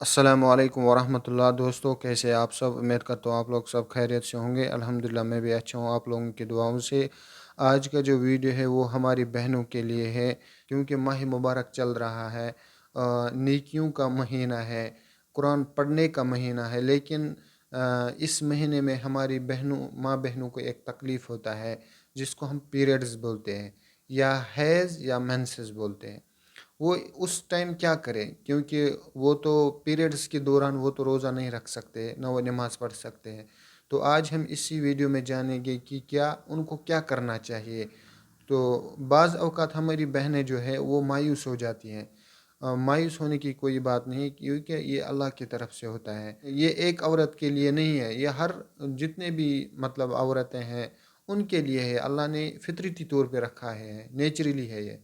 अस्सलामु अलैकुम वरहमतुल्लाह। दोस्तों, कैसे आप सब? उम्मीद करता हूँ आप लोग सब खैरियत से होंगे। अल्हम्दुलिल्लाह मैं भी अच्छा हूँ आप लोगों की दुआओं से। आज का जो वीडियो है वो हमारी बहनों के लिए है, क्योंकि माह मुबारक चल रहा है। नेकियों का महीना है, कुरान पढ़ने का महीना है। लेकिन इस महीने में हमारी बहनों माँ बहनों को एक तकलीफ़ होता है, जिसको हम पीरियड्स बोलते हैं, या हैज़ या मेंसेस बोलते हैं। वो उस टाइम क्या करें, क्योंकि वो तो पीरियड्स के दौरान वो तो रोज़ा नहीं रख सकते, ना वो नमाज़ पढ़ सकते हैं। तो आज हम इसी वीडियो में जानेंगे कि क्या उनको क्या करना चाहिए। तो बाज़ अवक़ात हमारी बहनें जो है वो मायूस हो जाती हैं। मायूस होने की कोई बात नहीं, क्योंकि ये अल्लाह की तरफ से होता है। ये एक औरत के लिए नहीं है, ये हर जितने भी मतलब औरतें हैं उनके लिए है। अल्लाह ने फितरती तौर पे रखा है, नेचुरली है ये।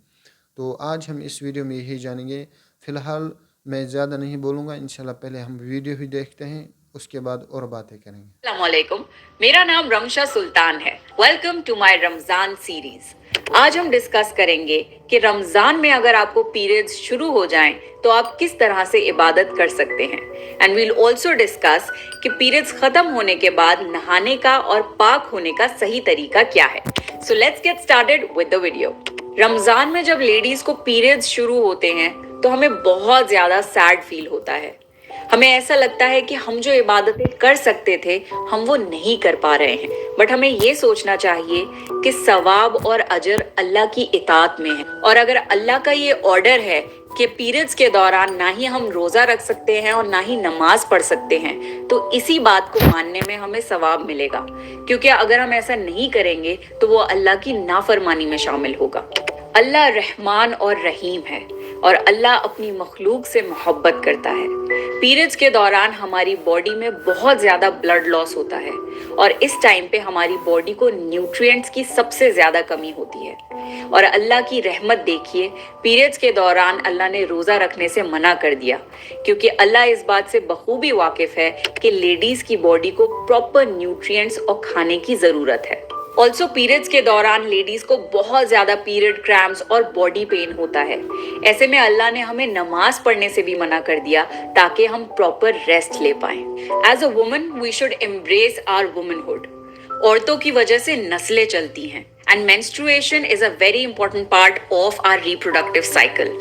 तो आज हम इस वीडियो में यही जानेंगे। फ़िलहाल मैं ज़्यादा नहीं बोलूँगा, इंशाल्लाह पहले हम वीडियो ही देखते हैं, उसके बाद और बातें करेंगे। अस्सलामुअलैकुम, मेरा नाम रमशा सुल्तान है। Welcome to my Ramzan series. आज हम डिस्कस करेंगे कि रमज़ान में अगर आपको पीरियड्स शुरू हो जाएं तो आप किस तरह से इबादत कर सकते हैं। एंड वील ऑल्सो डिस्कस कि पीरियड्स खत्म होने के बाद नहाने का और पाक होने का सही तरीका क्या है। So let's get started with the video. Ramzan में जब लेडीज को पीरियड्स शुरू होते हैं तो हमें बहुत ज़्यादा सैड फील होता है। हमें ऐसा लगता है कि हम जो इबादतें कर सकते थे हम वो नहीं कर पा रहे हैं। बट हमें ये सोचना चाहिए कि सवाब और अजर अल्लाह की इताअत में है, और अगर अल्लाह का ये ऑर्डर है कि पीरियड्स के दौरान ना ही हम रोजा रख सकते हैं और ना ही नमाज पढ़ सकते हैं, तो इसी बात को मानने में हमें सवाब मिलेगा। क्योंकि अगर हम ऐसा नहीं करेंगे तो वो अल्लाह की नाफरमानी में शामिल होगा। अल्लाह रहमान और रहीम है और अल्लाह अपनी मखलूक से मोहब्बत करता है। पीरियड्स के दौरान हमारी बॉडी में बहुत ज़्यादा ब्लड लॉस होता है और इस टाइम पे हमारी बॉडी को न्यूट्रिएंट्स की सबसे ज़्यादा कमी होती है। और अल्लाह की रहमत देखिए, पीरियड्स के दौरान अल्लाह ने रोज़ा रखने से मना कर दिया, क्योंकि अल्लाह इस बात से बखूबी वाकिफ़ है कि लेडीज़ की बॉडी को प्रॉपर न्यूट्रिएंट्स और खाने की ज़रूरत है। ऑल्सो पीरियड्स के दौरान लेडीज को बहुत ज्यादा पीरियड क्रैम्प्स और बॉडी पेन होता है। ऐसे में अल्लाह ने हमें नमाज पढ़ने से भी मना कर दिया ताकि हम प्रॉपर रेस्ट ले पाएं। As a woman we should embrace our womanhood. औरतों की वजह से नस्लें चलती हैं and menstruation is a very important part of our reproductive cycle.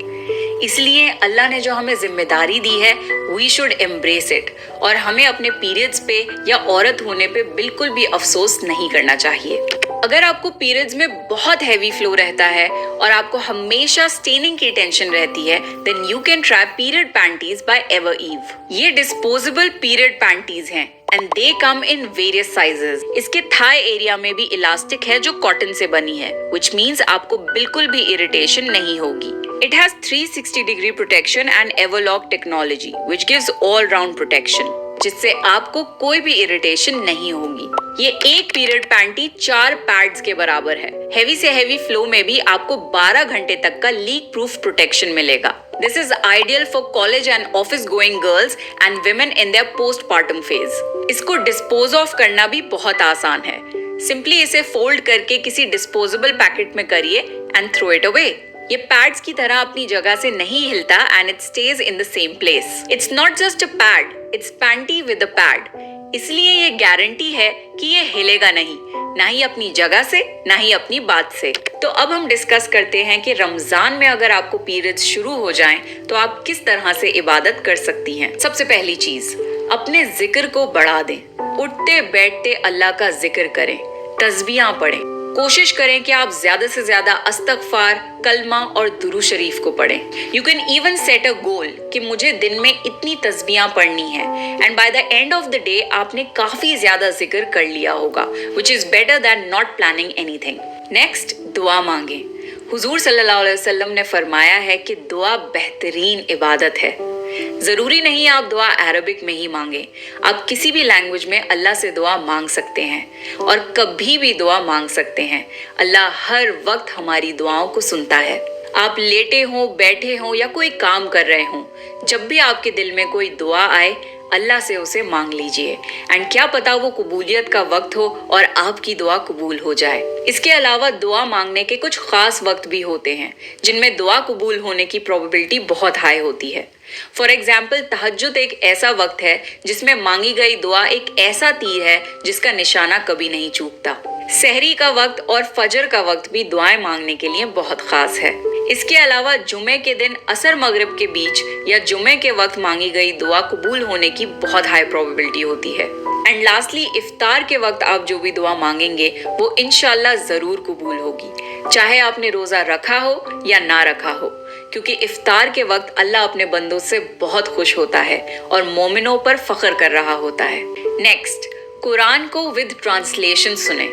इसलिए अल्लाह ने जो हमें जिम्मेदारी दी है वी शुड एम्ब्रेस इट, और हमें अपने पीरियड्स पे या औरत होने पे बिल्कुल भी अफसोस नहीं करना चाहिए। अगर आपको पीरियड्स में बहुत हैवी फ्लो रहता है और आपको हमेशा स्टेनिंग की टेंशन रहती है, then you can try period panties by ever eve. ये डिस्पोजेबल पीरियड पैंटीज हैं and they come in various sizes. इसके थाई एरिया में भी इलास्टिक है जो कॉटन से बनी है, which means आपको बिल्कुल भी इरिटेशन नहीं होगी। It has 360 degree protection and Everlock technology, which gives all round protection, जिससे आपको कोई भी इरिटेशन नहीं होगी। ये एक पीरियड पैंटी 4 पैड्स के बराबर है। हेवी से हेवी फ्लो में भी आपको 12 घंटे तक का लीक प्रूफ प्रोटेक्शन मिलेगा। This is ideal for college and office going girls and women in their postpartum phase. इसको डिस्पोज ऑफ करना भी बहुत आसान है। सिंपली इसे फोल्ड करके किसी डिस्पोजेबल पैकेट में करिए एंड थ्रो इट अवे। ये पैड्स की तरह अपनी जगह से नहीं हिलता and it stage in the same place. It's not just a pad, it's panty with a pad. इसलिए ये गारंटी है कि ये हिलेगा नहीं, ना ही अपनी जगह से ना ही अपनी बात से। तो अब हम डिस्कस करते हैं कि रमजान में अगर आपको पीरियड्स शुरू हो जाएं तो आप किस तरह से इबादत कर सकती हैं। सबसे पहली चीज, अपने जिक्र को बढ़ा दें। उठते बैठते अल्लाह का जिक्र करें, तस्बीहां पढ़ें। कोशिश करें कि आप ज्यादा से ज्यादा अस्तगफार, कलमा और दुरू शरीफ को पढ़ें। You can even set a goal कि मुझे दिन में इतनी तस्बीहां पढ़नी है, and by the end of the day आपने काफी ज्यादा जिक्र कर लिया होगा, which is better than not planning anything. Next, दुआ मांगे। हुजूर सल्लल्लाहु अलैहि वसल्लम ने फरमाया है कि दुआ बेहतरीन इबादत है। जरूरी नहीं आप दुआ अरबिक में ही मांगे, आप किसी भी लैंग्वेज में अल्लाह से दुआ मांग सकते हैं और कभी भी दुआ मांग सकते हैं। अल्लाह हर वक्त हमारी दुआओं को सुनता है। आप लेटे हो, बैठे हो या कोई काम कर रहे हो, जब भी आपके दिल में कोई दुआ आए अल्लाह से उसे मांग लीजिए, एंड क्या पता वो कबूलियत का वक्त हो और आपकी दुआ कबूल हो जाए। इसके अलावा दुआ मांगने के कुछ खास वक्त भी होते हैं जिनमें दुआ कबूल होने की प्रोबेबिलिटी बहुत हाई होती है। फॉर एग्जाम्पल तहज्जुद एक ऐसा वक्त है जिसमें मांगी गई दुआ एक ऐसा तीर है जिसका निशाना कभी नहीं चूकता। सहरी का वक्त और फजर का वक्त भी दुआएं मांगने के लिए बहुत खास है। इसके अलावा जुमे के दिन असर मगरिब के बीच या जुमे के वक्त मांगी गई दुआ कबूल होने की बहुत हाई प्रोबेबिलिटी होती है। एंड लास्टली इफ्तार के वक्त आप जो भी दुआ मांगेंगे वो इंशाल्लाह जरूर कबूल होगी, चाहे आपने रोजा रखा हो या ना रखा हो, क्योंकि इफ्तार के वक्त अल्लाह अपने बंदों से बहुत खुश होता है और मोमिनों पर फख्र कर रहा होता है। नेक्स्ट, कुरान को विद ट्रांसलेशन सुने।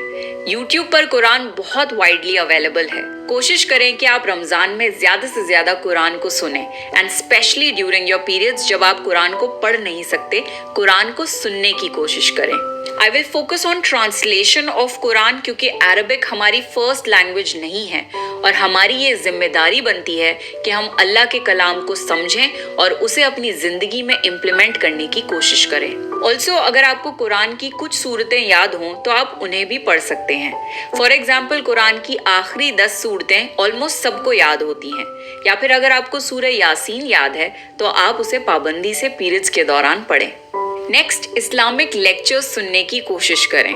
यूट्यूब पर कुरान बहुत वाइडली अवेलेबल है। कोशिश करें कि आप रमजान में ज्यादा से ज्यादा कुरान को सुने and specially during your periods जब आप कुरान को पढ़ नहीं सकते, कुरान को सुनने की कोशिश करें। I will focus on translation of Quran क्योंकि अरबिक हमारी फर्स्ट लैंग्वेज नहीं है और हमारी ये जिम्मेदारी बनती है कि हम अल्लाह के कलाम को समझें और उसे अपनी जिंदगी में इम्प्लीमेंट करने की कोशिश करें। ऑल्सो अगर आपको कुरान की कुछ सूरतें याद हों तो आप उन्हें भी पढ़ सकते हैं। फॉर एग्जाम्पल कुरान की आखिरी 10 सूरतें ऑलमोस्ट सबको याद होती हैं, या फिर अगर आपको सूरह यासीन याद है तो आप उसे पाबंदी से पीरियड्स के दौरान पढ़ें। नेक्स्ट, इस्लामिक लेक्चर्स सुनने की कोशिश करें।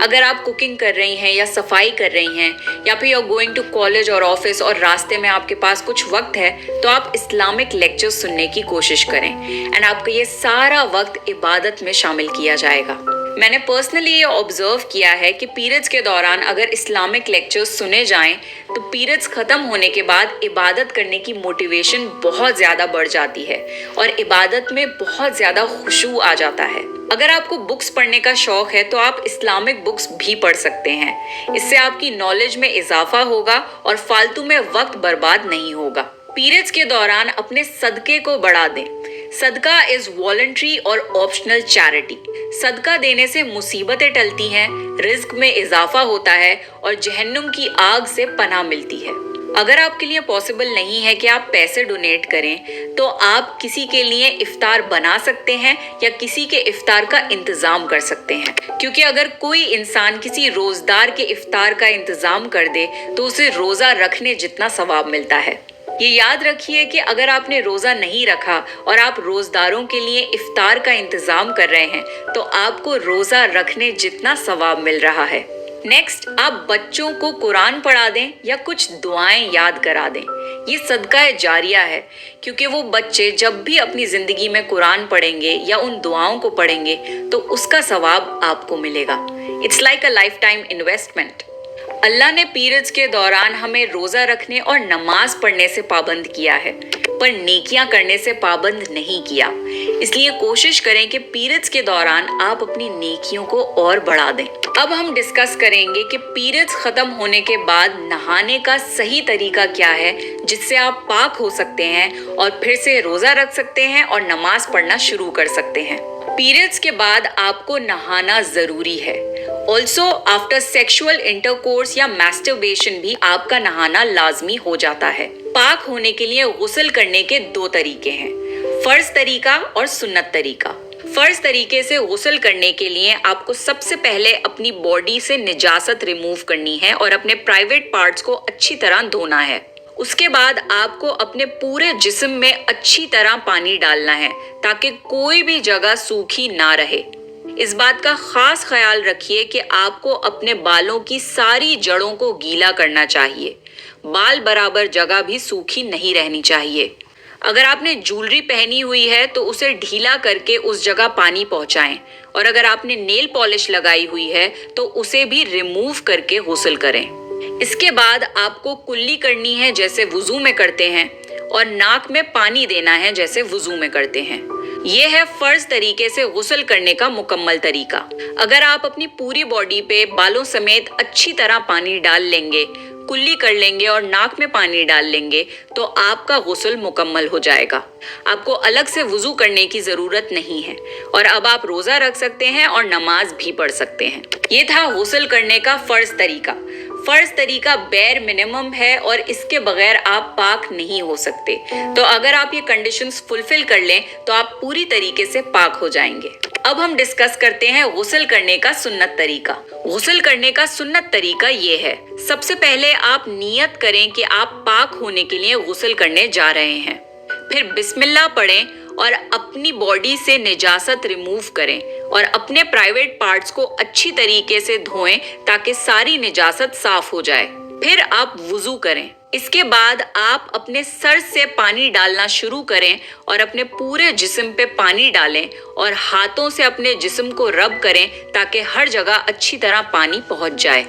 अगर आप कुकिंग कर रही हैं या सफाई कर रही हैं या फिर you are going to college और ऑफिस और रास्ते में आपके पास कुछ वक्त है तो आप इस्लामिक लेक्चर्स सुनने की कोशिश करें एंड आपका ये सारा वक्त इबादत में शामिल किया जाएगा। मैंने पर्सनली ये ऑब्जर्व किया है कि पीरियड्स के दौरान अगर इस्लामिक लेक्चर्स सुने जाएं तो पीरियड्स खत्म होने के बाद इबादत करने की मोटिवेशन बहुत ज़्यादा बढ़ जाती है और इबादत में बहुत ज़्यादा खुशू आ जाता है। अगर आपको बुक्स पढ़ने का शौक है तो आप इस्लामिक बुक्स भी पढ़ सकते हैं। इससे आपकी नॉलेज में इजाफा होगा और फालतू में वक्त बर्बाद नहीं होगा। पीरियड्स के दौरान अपने सदके को बढ़ा दें। सदका इज वॉलंटरी और ऑप्शनल चैरिटी। सदका देने से मुसीबतें टलती हैं, रिज्क में इजाफा होता है और जहन्नुम की आग से पनाह मिलती है। अगर आपके लिए पॉसिबल नहीं है कि आप पैसे डोनेट करें तो आप किसी के लिए इफ्तार बना सकते हैं या किसी के इफ्तार का इंतजाम कर सकते हैं, क्योंकि अगर कोई इंसान किसी रोजदार के इफ्तार का इंतजाम कर दे तो उसे रोजा रखने जितना सवाब मिलता है। ये याद रखिए कि अगर आपने रोजा नहीं रखा और आप रोजदारों के लिए इफ्तार का इंतजाम कर रहे हैं तो आपको रोजा रखने जितना सवाब मिल रहा है। नेक्स्ट, आप बच्चों को कुरान पढ़ा दें या कुछ दुआएं याद करा दें। ये सदका जारिया है, क्योंकि वो बच्चे जब भी अपनी जिंदगी में कुरान पढ़ेंगे या उन दुआओं को पढ़ेंगे तो उसका सवाब आपको मिलेगा। It's like a lifetime investment. Allah ने पीरियड्स के दौरान हमें रोजा रखने और नमाज पढ़ने से पाबंद किया है, पर नेकियां करने से पाबंद नहीं किया। इसलिए कोशिश करें कि पीरियड्स के दौरान आप अपनी नेकियों को और बढ़ा दें। अब हम डिस्कस करेंगे कि पीरियड्स खत्म होने के बाद नहाने का सही तरीका क्या है जिससे आप पाक हो सकते हैं और फिर से रोजा रख सकते हैं और नमाज पढ़ना शुरू कर सकते हैं। पीरियड्स के बाद आपको नहाना जरूरी है। ऑल्सो आफ्टर सेक्सुअल इंटरकोर्स या मैस्टरबेशन भी आपका नहाना लाजमी हो जाता है। पाक होने के लिए गुस्ल करने के 2 तरीके हैं, फर्ज तरीका और सुन्नत तरीका। फर्ज तरीके से गुस्ल करने के लिए आपको सबसे पहले अपनी बॉडी से निजासत रिमूव करनी है और अपने प्राइवेट पार्ट्स को अच्छी तरह धोना है। उसके बाद आपको अपने पूरे जिस्म में अच्छी तरह पानी डालना है ताकि कोई भी जगह सूखी ना रहे। इस बात का खास ख्याल रखिए कि आपको अपने बालों की सारी जड़ों को गीला करना चाहिए। बाल बराबर जगह भी सूखी नहीं रहनी चाहिए। अगर आपने ज्वेलरी पहनी हुई है तो उसे ढीला करके उस जगह पानी पहुंचाएं और अगर आपने नेल पॉलिश लगाई हुई है तो उसे भी रिमूव करके गुस्ल करें। इसके बाद आपको कुल्ली करनी है जैसे वुजू में करते हैं और नाक में पानी देना है जैसे वुजू में करते हैं। ये है फर्ज तरीके से गुस्ल करने का मुकम्मल तरीका। अगर आप अपनी पूरी बॉडी पे बालों समेत अच्छी तरह पानी डाल लेंगे, कुल्ली कर लेंगे और नाक में पानी डाल लेंगे तो आपका गुस्ल मुकम्मल हो जाएगा। आपको अलग से वुजू करने की जरूरत नहीं है और अब आप रोजा रख सकते हैं और नमाज भी पढ़ सकते हैं। ये था गुस्ल करने का फर्ज तरीका। फर्ज तरीका बेर मिनिमम है और इसके बगैर आप पाक नहीं हो सकते। तो अगर आप ये कंडीशंस फुलफिल कर लें तो आप पूरी तरीके से पाक हो जाएंगे। अब हम डिस्कस करते हैं गुस्ल करने का सुन्नत तरीका। गुस्ल करने का सुन्नत तरीका ये है, सबसे पहले आप नियत करें कि आप पाक होने के लिए गुस्ल करने जा रहे हैं। फिर बिस्मिल्लाह पढ़ें और अपनी बॉडी से निजासत रिमूव करें और अपने प्राइवेट पार्ट्स को अच्छी तरीके से धोएं ताकि सारी निजासत साफ हो जाए। फिर आप वुजू करें। इसके बाद आप अपने सर से पानी डालना शुरू करें और अपने पूरे जिस्म पे पानी डालें और हाथों से अपने जिस्म को रब करें ताकि हर जगह अच्छी तरह पानी पहुंच जाए।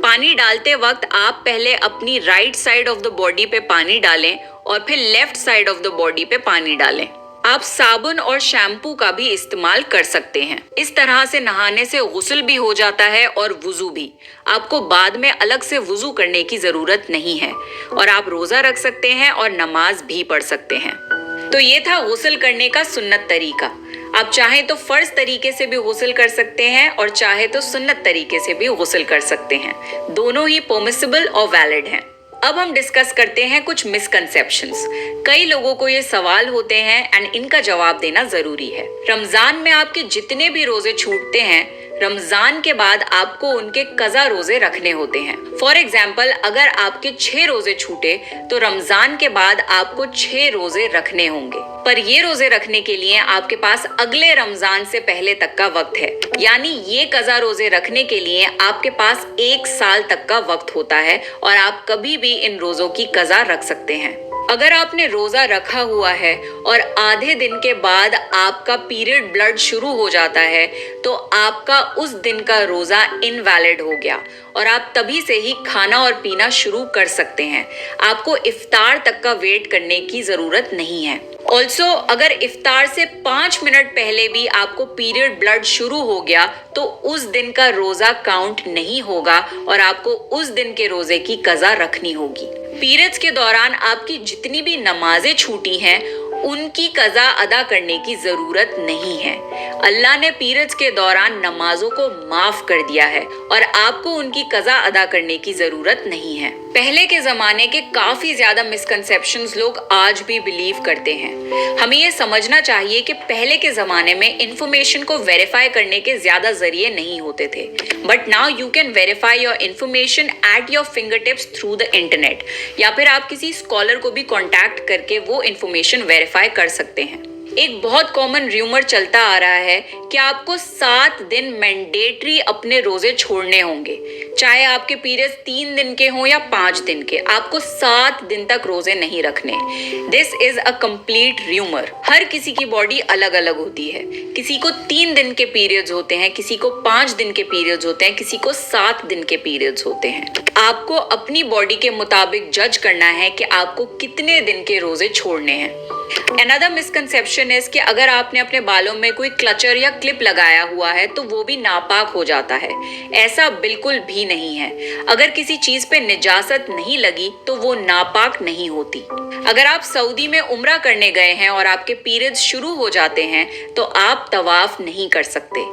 पानी डालते वक्त आप पहले अपनी right side of the body पे पानी डालें और फिर left side of the body पे पानी डालें। आप साबुन और शैम्पू का भी इस्तेमाल कर सकते हैं। इस तरह से नहाने से गुस्ल भी हो जाता है और वुजू भी। आपको बाद में अलग से वुजू करने की जरूरत नहीं है और आप रोजा रख सकते हैं और नमाज भी पढ़ सकते हैं। तो ये था गुस्ल करने का सुन्नत तरीका। आप चाहे तो फर्ज तरीके से भी गुस्ल कर सकते हैं और चाहे तो सुन्नत तरीके से भी गुस्ल कर सकते हैं। दोनों ही परमिसिबल और वैलिड हैं। अब हम डिस्कस करते हैं कुछ मिसकंसेप्शंस। कई लोगों को ये सवाल होते हैं एंड इनका जवाब देना जरूरी है। रमजान में आपके जितने भी रोजे छूटते हैं, रमजान के बाद आपको उनके कज़ा रोजे रखने होते हैं। फॉर एग्जाम्पल, अगर आपके 6 रोजे छूटे तो रमजान के बाद आपको 6 रोजे रखने होंगे। पर ये रोजे रखने के लिए आपके पास अगले रमजान से पहले तक का वक्त है, यानी ये कज़ा रोजे रखने के लिए आपके पास 1 साल तक का वक्त होता है और आप कभी भी इन रोजों की कज़ा रख सकते हैं। अगर आपने रोजा रखा हुआ है और आधे दिन के बाद आपका पीरियड ब्लड शुरू हो जाता है तो आपका उस दिन का रोजा इनवैलिड हो गया और आप तभी से ही खाना और पीना शुरू कर सकते हैं। आपको इफ्तार तक का वेट करने की जरूरत नहीं है। ऑल्सो अगर इफ्तार से 5 मिनट पहले भी आपको पीरियड ब्लड शुरू हो गया तो उस दिन का रोजा काउंट नहीं होगा और आपको उस दिन के रोजे की कज़ा रखनी होगी। पीरियड्स के दौरान आपकी जितनी भी नमाजें छूटी हैं उनकी कज़ा अदा करने की जरूरत नहीं है। अल्लाह ने पीरियड्स के दौरान नमाजों को माफ कर दिया है और आपको उनकी कज़ा अदा करने की जरूरत नहीं है। पहले के जमाने के काफी ज्यादा मिसकंसेप्शंस लोग आज भी बिलीव करते हैं। हमें ये समझना चाहिए कि पहले के जमाने में इंफॉर्मेशन को वेरीफाई करने के ज्यादा जरिए नहीं होते थे, but now you can verify your information at your finger tips through the internet, या फिर आप किसी स्कॉलर को भी कॉन्टैक्ट करके वो इंफॉर्मेशन वेरीफाई कर सकते हैं। एक बहुत कॉमन र्यूमर चलता आ रहा है कि आपको 7 दिन मैंडेटरी अपने रोजे छोड़ने होंगे, चाहे आपके पीरियड्स 3 दिन के हों या 5 दिन के, आपको 7 दिन तक रोजे नहीं रखने। This is a complete rumour. हर किसी की बॉडी अलग अलग होती है। किसी को 3 दिन के पीरियड्स होते हैं, किसी को 5 दिन के पीरियड्स होते हैं, किसी को 7 दिन के पीरियड्स होते हैं। आपको अपनी बॉडी के मुताबिक जज करना है कि आपको कितने दिन के रोजे छोड़ने हैं। Another misconception is कि अगर आपने अपने बालों में कोई क्लचर या क्लिप लगाया हुआ है तो वो भी नापाक हो जाता है। ऐसा बिल्कुल भी नहीं है। अगर किसी चीज पे निजासत नहीं लगी तो वो नापाक नहीं होती। अगर आप सऊदी में उम्रा करने गए हैं और आपके पीरियड्स शुरू हो जाते हैं तो आप तवाफ नहीं कर सकते।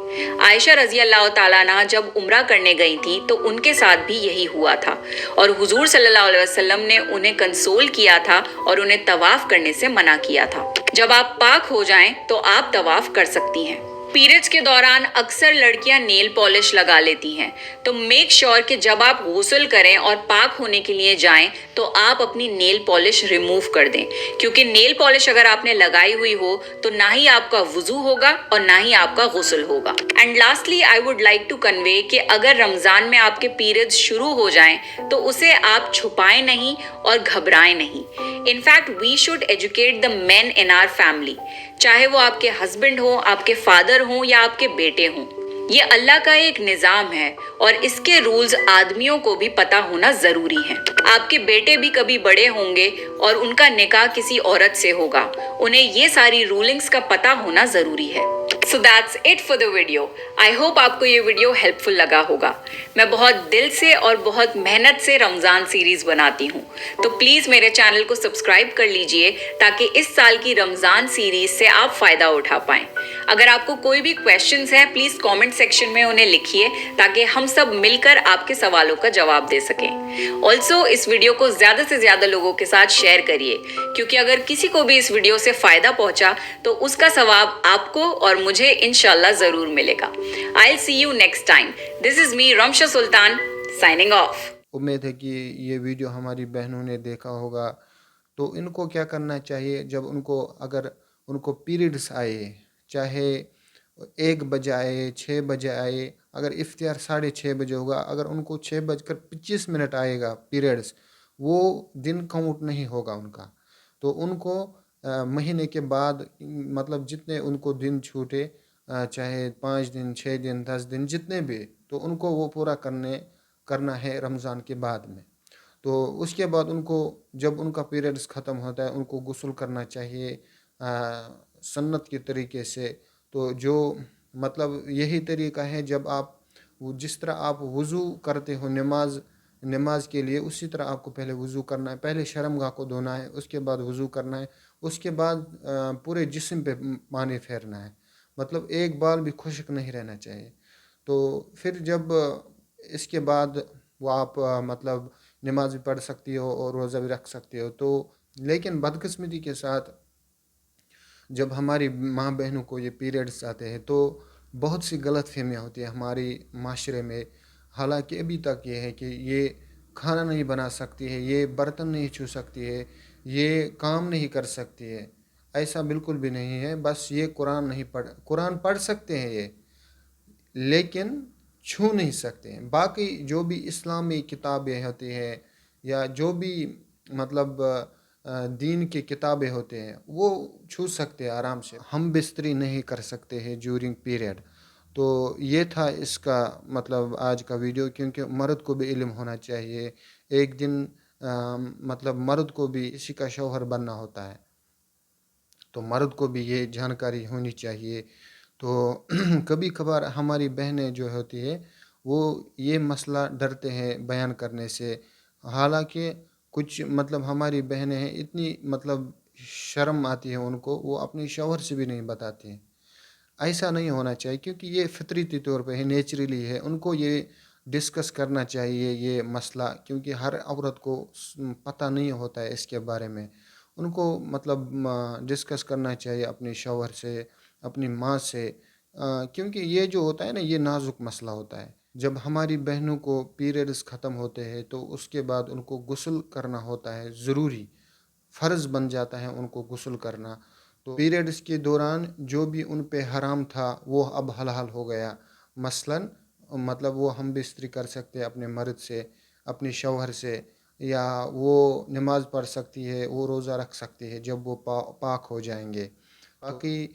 आयशा रजी अल्लाह ताला अन्हा जब उम्रा करने गई थी तो उनके साथ भी यही हुआ था और हुजूर सल्लल्लाहु अलैहि वसल्लम ने उन्हें कंसोल किया था और उन्हें तवाफ करने से मना किया था। जब आप पाक हो जाएं तो आप तवाफ कर सकती हैं। पीरियड्स के दौरान अक्सर लड़कियां नेल पॉलिश लगा लेती हैं, तो मेक श्योर कि जब आप गुस्ल करें और पाक होने के लिए जाएं तो आप अपनी नेल पॉलिश रिमूव कर दें, क्योंकि नेल पॉलिश अगर आपने लगाई हुई हो तो ना ही आपका वुजू होगा और ना ही आपका गुस्ल होगा। And lastly I would like to convey कि अगर रमजान में आपके पीरियड्स शुरू हो जाएं तो उसे आप छुपाएं नहीं और घबराएं नहीं। In fact we should educate the men in our family, चाहे वो आपके हस्बैंड हो, आपके फादर हो या आपके बेटे हों। ये अल्लाह का एक निजाम है और इसके रूल्स आदमियों को भी पता होना जरूरी है। आपके बेटे भी कभी बड़े होंगे और उनका निकाह किसी औरत से होगा, उन्हें ये सारी रूलिंग्स का पता होना जरूरी है। So that's it for the video. I hope आपको ये वीडियो हेल्पफुल लगा होगा। मैं बहुत दिल से और बहुत मेहनत से रमज़ान सीरीज बनाती हूँ, तो प्लीज़ मेरे चैनल को सब्सक्राइब कर लीजिए ताकि इस साल की रमज़ान सीरीज से आप फ़ायदा उठा पाएं। अगर आपको कोई भी क्वेश्चंस हैं प्लीज़ कमेंट सेक्शन में उन्हें लिखिए ताकि हम सब मिलकर आपके सवालों का जवाब दे सकें। ऑल्सो इस वीडियो को ज़्यादा से ज़्यादा लोगों के साथ शेयर करिए, क्योंकि अगर किसी को भी इस वीडियो से फ़ायदा पहुँचा तो उसका सवाब आपको और मुझे इंशाल्लाह ज़रूर मिलेगा। I'll see you next time. This is me, Ramsha Sultan, signing off. उम्मीद है कि ये वीडियो हमारी बहनों ने देखा होगा تو ان کو کیا کرنا چاہیے، جب اگر ان کو پیریڈس آئے، چاہے 1 بجے آئے 6 بجے آئے، اگر افطار 6:30 بجے ہوگا، اگر ان کو 6:25 آئے گا پیریڈس، وہ دن کاؤنٹ نہیں ہوگا ان کا. تو ان کو مہینے کے بعد، مطلب جتنے ان کو دن چھوٹے، چاہے 5 دن 6 دن 10 دن جتنے بھی، تو ان کو وہ پورا کرنا ہے رمضان کے بعد میں. تو اس کے بعد ان کو، جب ان کا پیریڈس ختم ہوتا ہے، ان کو غسل کرنا چاہیے سنت کے طریقے سے. تو جو مطلب یہی طریقہ ہے، جس طرح آپ وضو کرتے ہو نماز کے لیے، اسی طرح آپ کو پہلے وضو کرنا ہے. پہلے شرمگاہ کو دھونا ہے، اس کے بعد وضو کرنا ہے، اس کے بعد پورے جسم پہ پانی پھیرنا ہے. مطلب ایک بال بھی خشک نہیں رہنا چاہیے. تو پھر جب اس کے بعد وہ آپ مطلب نماز بھی پڑھ سکتی ہو اور روزہ بھی رکھ سکتی ہو. تو لیکن بدقسمتی کے ساتھ جب ہماری ماں بہنوں کو یہ پیریڈس آتے ہیں، تو بہت سی غلط فہمیاں ہوتی ہیں ہماری معاشرے میں. حالانکہ ابھی تک یہ ہے کہ یہ کھانا نہیں بنا سکتی ہے، یہ برتن نہیں چھو سکتی ہے، یہ کام نہیں کر سکتی ہے. ایسا بالکل بھی نہیں ہے. بس یہ قرآن پڑھ سکتے ہیں یہ، لیکن چھو نہیں سکتے ہیں. باقی جو بھی اسلامی کتابیں ہوتی ہیں، یا جو بھی مطلب دین کی کتابیں ہوتے ہیں، وہ چھو سکتے ہیں آرام سے. ہم بستری نہیں کر سکتے ہیں جورنگ پیریڈ. تو یہ تھا اس کا مطلب آج کا ویڈیو، کیونکہ مرد کو بھی علم ہونا چاہیے. ایک دن مطلب مرد کو بھی اسی کا شوہر بننا ہوتا ہے، تو مرد کو بھی یہ جانکاری ہونی چاہیے. تو کبھی کبھار ہماری بہنیں جو ہوتی ہے، وہ یہ مسئلہ ڈرتے ہیں بیان کرنے سے. حالانکہ کچھ مطلب ہماری بہنیں ہیں، اتنی مطلب شرم آتی ہے ان کو، وہ اپنی شوہر سے بھی نہیں بتاتی ہیں. ایسا نہیں ہونا چاہیے، کیونکہ یہ فطریتی طور پہ ہے، نیچرلی ہے. ان کو یہ ڈسکس کرنا چاہیے یہ مسئلہ، کیونکہ ہر عورت کو پتہ نہیں ہوتا ہے اس کے بارے میں. ان کو مطلب ڈسکس کرنا چاہیے اپنے شوہر سے، اپنی ماں سے، کیونکہ یہ جو ہوتا ہے نا، یہ نازک مسئلہ ہوتا ہے. جب ہماری بہنوں کو پیریڈز ختم ہوتے ہیں، تو اس کے بعد ان کو غسل کرنا ہوتا ہے، ضروری فرض بن جاتا ہے ان کو غسل کرنا. تو پیریڈز کے دوران جو بھی ان پہ حرام تھا، وہ اب حلال ہو گیا. مثلاً مطلب وہ ہم بستری کر سکتے ہیں اپنے مرد سے، اپنے شوہر سے، یا وہ نماز پڑھ سکتی ہے، وہ روزہ رکھ سکتی ہے جب وہ پاک ہو جائیں گے. باقی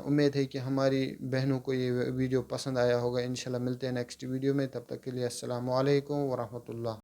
امید ہے کہ ہماری بہنوں کو یہ ویڈیو پسند آیا ہوگا. انشاءاللہ ملتے ہیں نیکسٹ ویڈیو میں. تب تک کے لیے السلام علیکم ورحمۃ اللہ.